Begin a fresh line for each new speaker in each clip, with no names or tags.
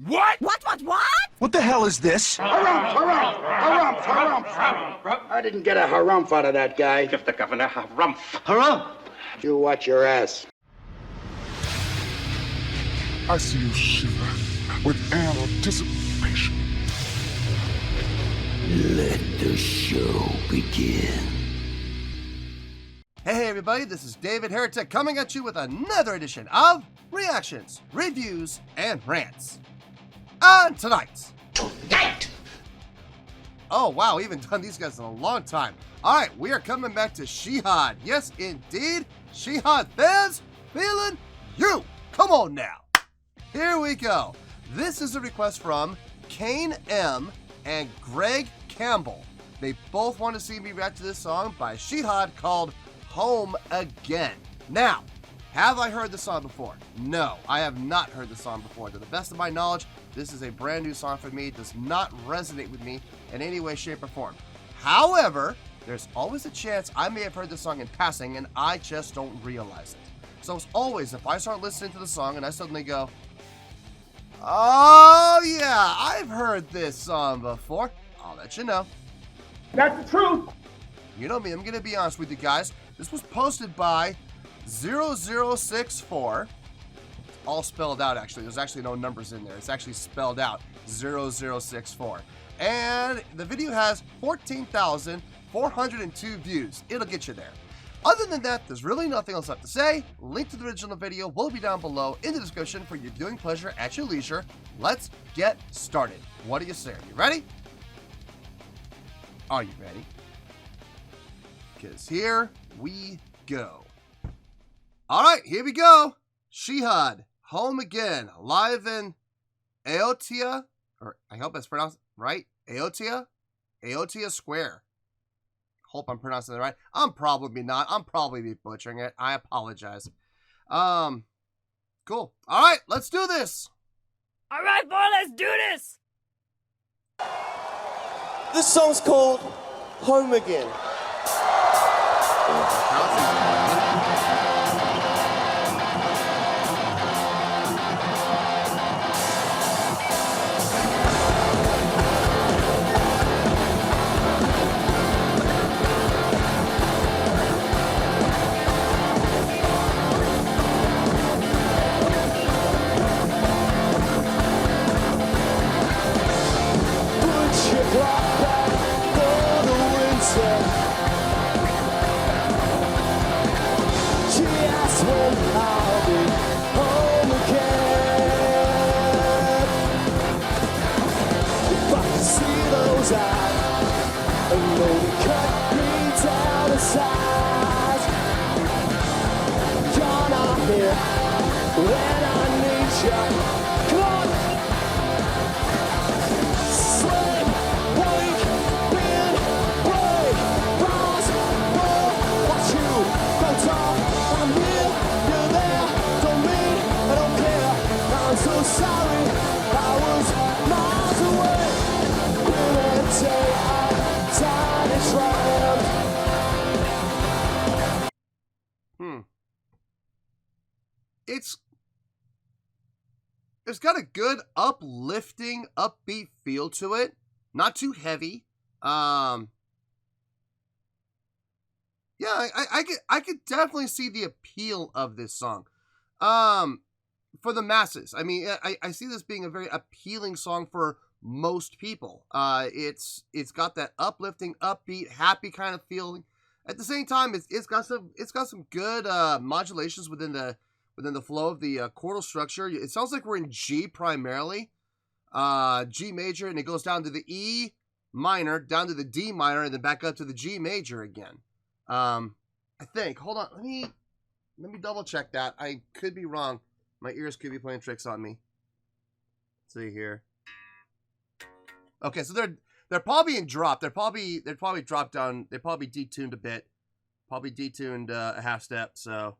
What?
What?
What the hell is this?
Harumph. I didn't get a harumph out of that guy.
Give the governor harumph.
Harumph!
You watch your ass.
I see you shiver with anticipation.
Let the show begin.
Hey everybody, this is David Heretic coming at you with another edition of Reactions, Reviews, and Rants. And tonight. Oh wow, we haven't done these guys in a long time. Alright, we are coming back to Shihad. Yes, indeed, Shihad Fans FEELIN YOU. Come on now. Here we go. This is a request from Kane M. and Greg Campbell. They both want to see me react to this song by Shihad called Home Again. Now, have I heard the song before? No, I have not heard the song before. To the best of my knowledge, this is a brand new song for me. It does not resonate with me in any way, shape, or form. However, there's always a chance I may have heard the song in passing and I just don't realize it. So as always, if I start listening to the song and I suddenly go, oh yeah, I've heard this song before, I'll let you know.
That's the truth.
You know me, I'm going to be honest with you guys. This was posted by 0064. It's all spelled out, actually. There's actually no numbers in there. It's actually spelled out, 0064. And the video has 14,402 views. It'll get you there. Other than that, there's really nothing else left to say. Link to the original video will be down below in the description for your viewing pleasure at your leisure. Let's get started. What do you say? Are you ready? Are you ready? Because here we go. All right, here we go. Shihad, Home Again, live in Aotea, or I hope that's pronounced right. Aotea Square. Hope I'm pronouncing it right. I'm probably not. I'm probably butchering it. I apologize. Cool. All right, let's do this.
All right, boy, let's do this.
This song's called Home Again.
It's got a good uplifting, upbeat feel to it. Not too heavy. Yeah, I could definitely see the appeal of this song. For the masses. I mean, I see this being a very appealing song for most people. It's got that uplifting, upbeat, happy kind of feeling. At the same time, it's got some good modulations within the flow of the chordal structure. It sounds like we're in G primarily, G major, and it goes down to the E minor, down to the D minor, and then back up to the G major again. I think. Hold on, let me double check that. I could be wrong. My ears could be playing tricks on me. Let's see here. Okay, so they're probably in drop. They're probably dropped down. They probably detuned a bit. Probably detuned a half step. So.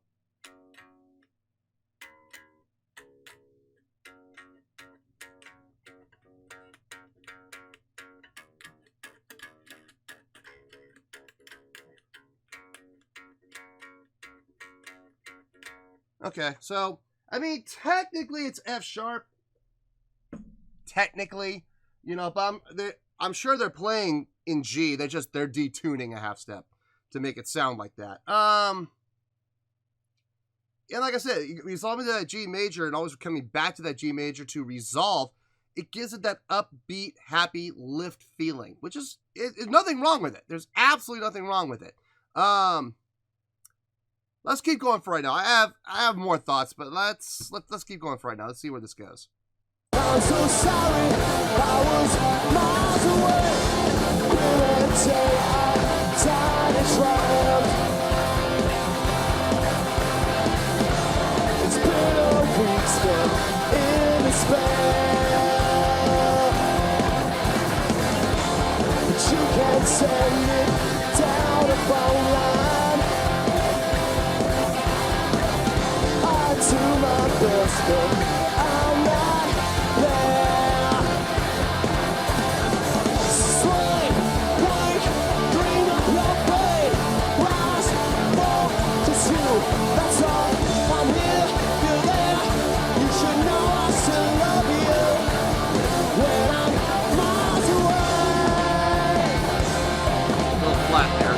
Okay, so I mean, technically it's F sharp. technically, you know, but I'm sure they're playing in G. They're detuning a half step to make it sound like that. And like I said, resolving to that G major and always coming back to that G major to resolve, it gives it that upbeat, happy, lift feeling, which is nothing wrong with it. There's absolutely nothing wrong with it. Let's keep going for right now. I have more thoughts, but let's keep going for right now. Let's see where this goes.
I'm so sorry, I was miles away. Couldn't say I tried and triumphed. It's been a week spent in despair, but you can't send it down a phone line. I do my best, but I'm not there. Slave, wake, dream of your fate. Rise, fall, just you, that's all. I'm here, you're there. You should know I still love you when I'm miles away.
A little flat there.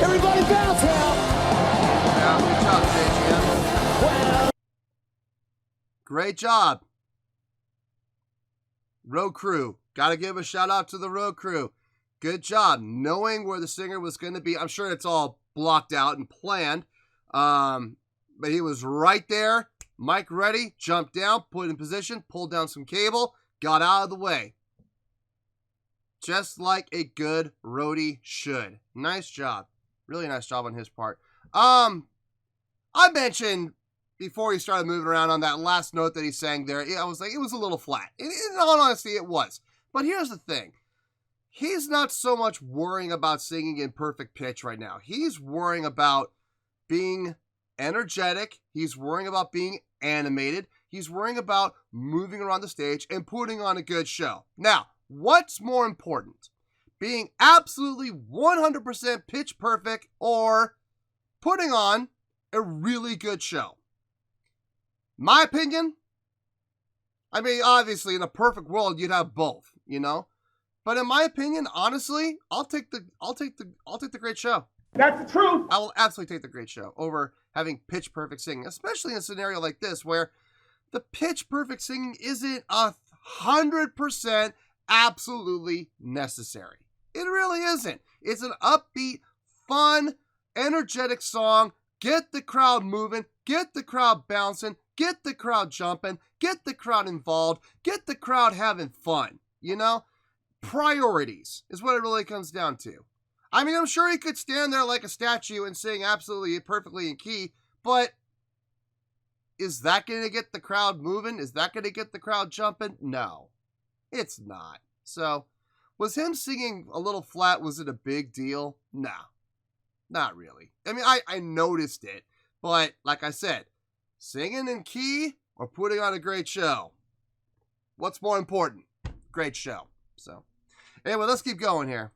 Everybody bounce out.
Yeah, good job, JGM. Great job. Road crew. Gotta give a shout out to the road crew. Good job knowing where the singer was going to be. I'm sure it's all blocked out and planned. But he was right there. Mic ready. Jumped down. Put in position. Pulled down some cable. Got out of the way. Just like a good roadie should. Nice job. Really nice job on his part. I mentioned before he started moving around on that last note that he sang there, I was like, it was a little flat. In all honesty, it was. But here's the thing. He's not so much worrying about singing in perfect pitch right now. He's worrying about being energetic. He's worrying about being animated. He's worrying about moving around the stage and putting on a good show. Now, what's more important? Being absolutely 100% pitch perfect or putting on a really good show? My opinion, I mean, obviously in a perfect world, you'd have both, you know? But in my opinion, honestly, I'll take the great show.
That's the truth.
I will absolutely take the great show over having pitch perfect singing, especially in a scenario like this where the pitch perfect singing isn't 100% absolutely necessary. It really isn't. It's an upbeat, fun, energetic song. Get the crowd moving, get the crowd bouncing, get the crowd jumping, get the crowd involved, get the crowd having fun, you know? Priorities is what it really comes down to. I mean, I'm sure he could stand there like a statue and sing absolutely perfectly in key, but is that going to get the crowd moving? Is that going to get the crowd jumping? No, it's not. So, was him singing a little flat, was it a big deal? No, not really. I mean, I noticed it, but like I said, singing in key or putting on a great show? What's more important? Great show. So, anyway, let's keep going here.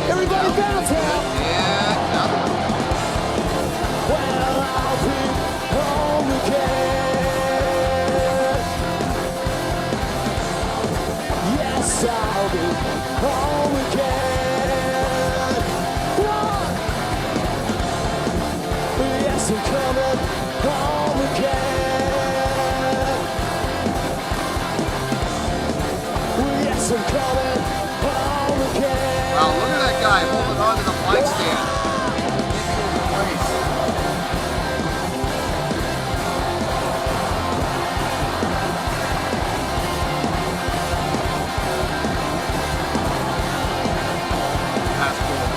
Everybody bounce out.
Yeah,
Well, I'll be home again. Yes, I'll be home again. One. Yes, I'm coming home again. Yes, I'm coming home again.
wow, look at that guy holding on to the mic stand. Keeping it in place. That's cool.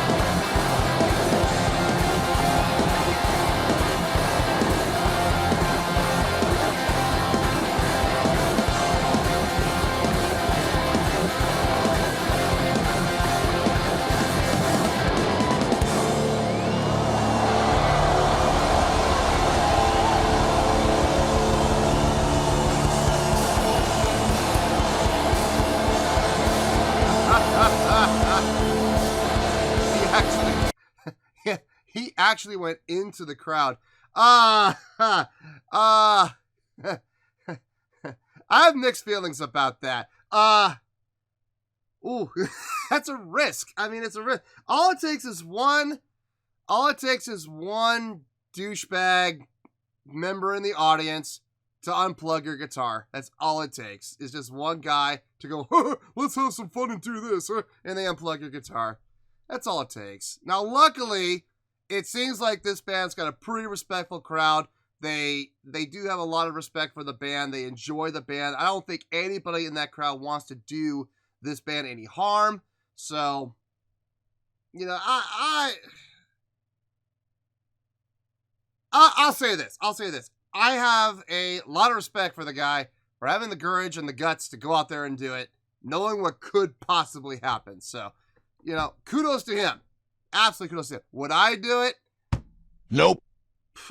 He actually went into the crowd. I have mixed feelings about that. Ooh, that's a risk. I mean, it's a risk. All it takes is one douchebag member in the audience to unplug your guitar. That's all it takes. It's just one guy to go, let's have some fun and do this, and they unplug your guitar. That's all it takes. Now, luckily, it seems like this band's got a pretty respectful crowd. They do have a lot of respect for the band. They enjoy the band. I don't think anybody in that crowd wants to do this band any harm. So, you know, I'll say this. I have a lot of respect for the guy for having the courage and the guts to go out there and do it, knowing what could possibly happen. So, you know, kudos to him. Absolutely kudos to him. Would I do it?
Nope.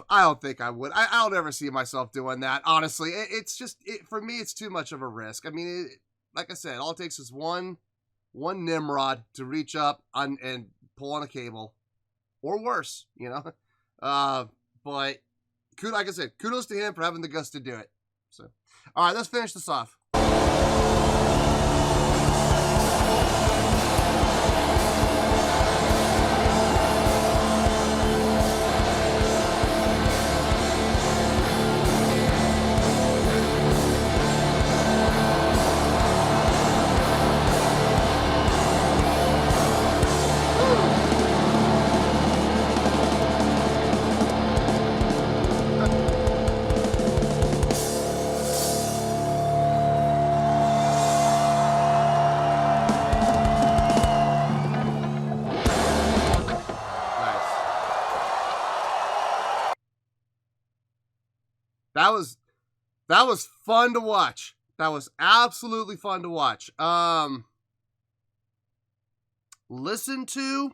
I don't think I would. I don't ever see myself doing that. Honestly, it's just, for me, it's too much of a risk. I mean, like I said, all it takes is one Nimrod to reach up and pull on a cable, or worse, you know. But like I said, kudos to him for having the guts to do it. So, all right, let's finish this off. That was fun to watch. That was absolutely fun to watch. Listen to,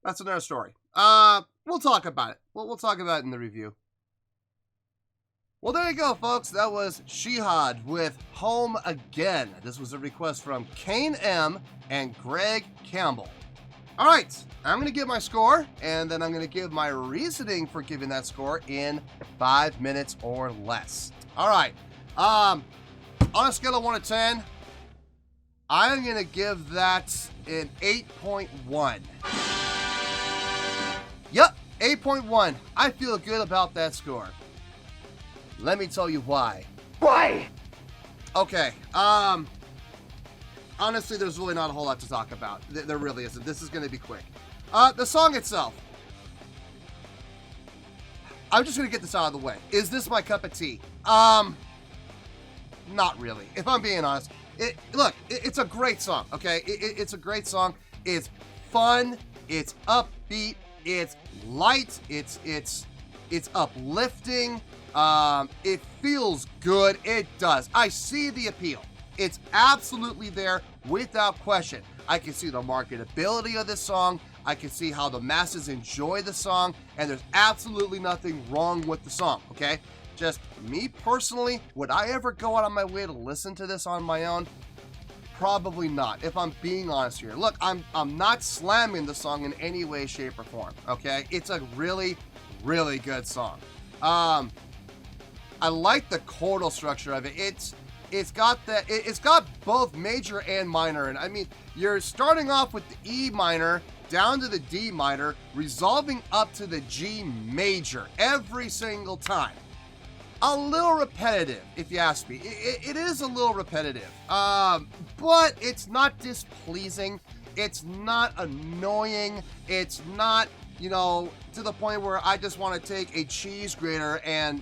that's another story. We'll talk about it. We'll talk about it in the review. Well, there you go, folks. That was Shihad with Home Again. This was a request from Kane M and Greg Campbell. All right, I'm going to give my score, and then I'm going to give my reasoning for giving that score in 5 minutes or less. All right, on a scale of 1 to 10, I'm going to give that an 8.1. Yep, 8.1. I feel good about that score. Let me tell you why.
Why?
Okay, honestly, there's really not a whole lot to talk about. There really isn't. This is going to be quick. The song itself. I'm just going to get this out of the way. Is this my cup of tea? Not really. If I'm being honest. It's a great song, okay? It's a great song. It's fun. It's upbeat. It's light. It's uplifting. It feels good. It does. I see the appeal. It's absolutely there without question. I can see the marketability of this song. I can see how the masses enjoy the song, and there's absolutely nothing wrong with the song, okay? Just me personally, would I ever go out on my way to listen to this on my own? Probably not, if I'm being honest here. Look, I'm not slamming the song in any way, shape, or form, okay? It's a really, really good song. I like the chordal structure of it. It's got both major and minor, and I mean, you're starting off with the E minor down to the D minor, resolving up to the G major every single time. A little repetitive, if you ask me. It is a little repetitive, but it's not displeasing. It's not annoying. It's not, to the point where I just want to take a cheese grater and,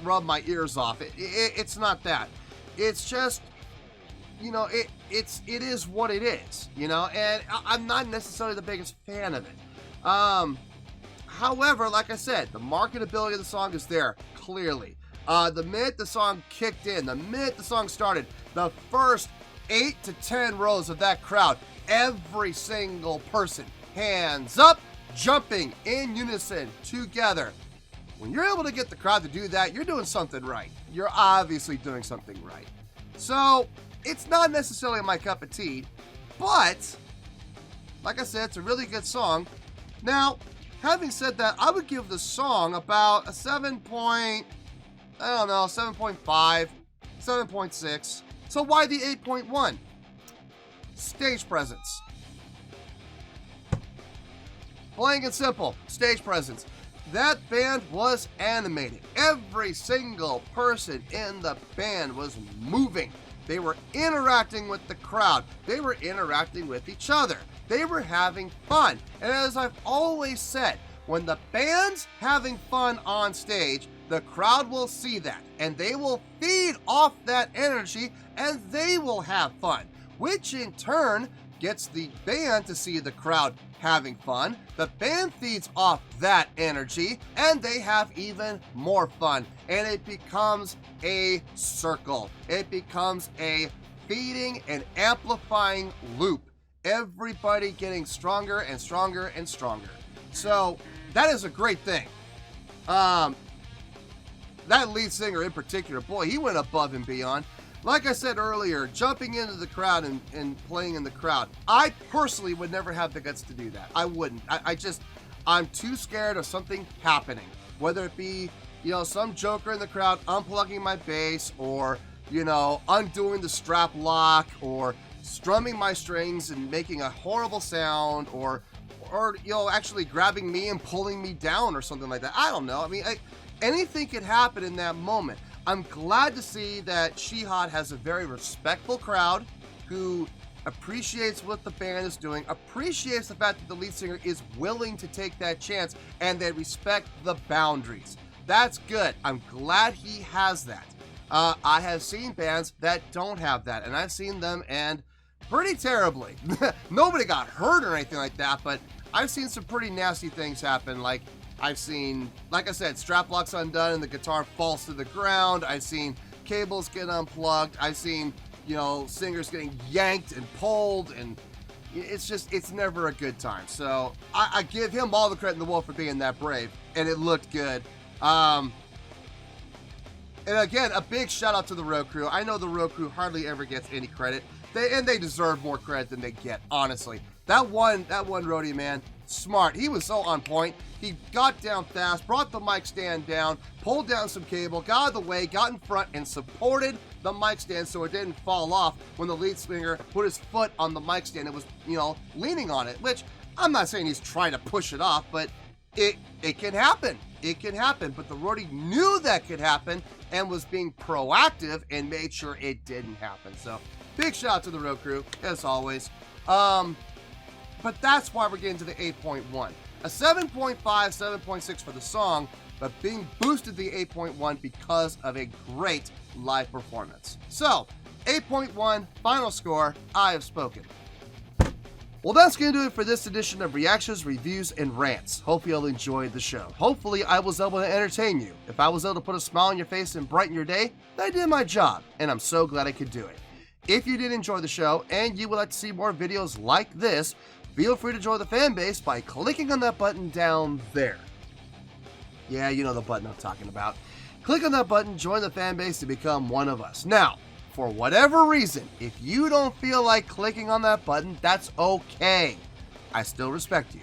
rub my ears off. It's not that. It's just, it is what it is, and I'm not necessarily the biggest fan of it. However, like I said, the marketability of the song is there, clearly. The minute the song kicked in, the minute the song started, the first 8 to 10 rows of that crowd, every single person, hands up, jumping in unison, together. When you're able to get the crowd to do that, you're doing something right. You're obviously doing something right. So, it's not necessarily my cup of tea, but, like I said, it's a really good song. Now, having said that, I would give the song about a 7.5, 7.6. So why the 8.1? Stage presence. Plain and simple, stage presence. That band was animated. Every single person in the band was moving. They were interacting with the crowd. They were interacting with each other. They were having fun. And as I've always said, when the band's having fun on stage, the crowd will see that and they will feed off that energy and they will have fun, which in turn gets the band to see the crowd having fun. The band feeds off that energy and they have even more fun, and it becomes a circle. It becomes a feeding and amplifying loop. Everybody getting stronger and stronger and stronger. So that is a great thing. That lead singer in particular, boy, he went above and beyond. Like I said earlier, jumping into the crowd and playing in the crowd. I personally would never have the guts to do that. I wouldn't. I'm too scared of something happening. Whether it be, some joker in the crowd unplugging my bass, or, undoing the strap lock, or strumming my strings and making a horrible sound, or actually grabbing me and pulling me down or something like that. I don't know. I mean, anything could happen in that moment. I'm glad to see that Shihad has a very respectful crowd who appreciates what the band is doing, appreciates the fact that the lead singer is willing to take that chance, and they respect the boundaries. That's good. I'm glad he has that. I have seen bands that don't have that, and I've seen them end pretty terribly. Nobody got hurt or anything like that, but I've seen some pretty nasty things happen. Like, I've seen, like I said, strap locks undone and the guitar falls to the ground. I've seen cables get unplugged. I've seen, singers getting yanked and pulled, and it's never a good time. So I give him all the credit in the world for being that brave, and it looked good. And again, a big shout out to the road crew. I know the road crew hardly ever gets any credit. They deserve more credit than they get, honestly. That one roadie, man, smart. He was so on point. He got down fast, brought the mic stand down, pulled down some cable, got out of the way, got in front, and supported the mic stand so it didn't fall off when the lead singer put his foot on the mic stand and was, leaning on it, which I'm not saying he's trying to push it off, but it can happen. It can happen. But the roadie knew that could happen and was being proactive and made sure it didn't happen. So big shout out to the road crew, as always. But that's why we're getting to the 8.1. A 7.5, 7.6 for the song, but being boosted to the 8.1 because of a great live performance. So, 8.1, final score, I have spoken. Well, that's going to do it for this edition of Reactions, Reviews, and Rants. Hope you all enjoyed the show. Hopefully, I was able to entertain you. If I was able to put a smile on your face and brighten your day, then I did my job, and I'm so glad I could do it. If you did enjoy the show and you would like to see more videos like this, feel free to join the fan base by clicking on that button down there. Yeah, you know the button I'm talking about. Click on that button, join the fan base to become one of us. Now, for whatever reason, if you don't feel like clicking on that button, that's okay. I still respect you.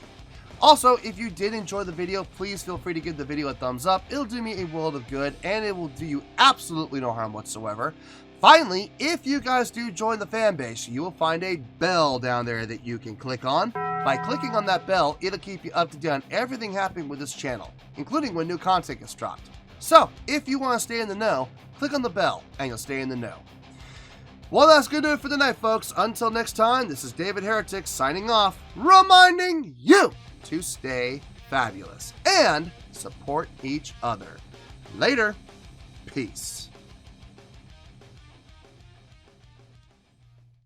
Also, if you did enjoy the video, please feel free to give the video a thumbs up. It'll do me a world of good, and it will do you absolutely no harm whatsoever. Finally, if you guys do join the fan base, you will find a bell down there that you can click on. By clicking on that bell, it'll keep you up to date on everything happening with this channel, including when new content gets dropped. So, if you want to stay in the know, click on the bell and you'll stay in the know. Well, that's going to do it for the night, folks. Until next time, this is David Heretic signing off, reminding you to stay fabulous and support each other. Later. Peace.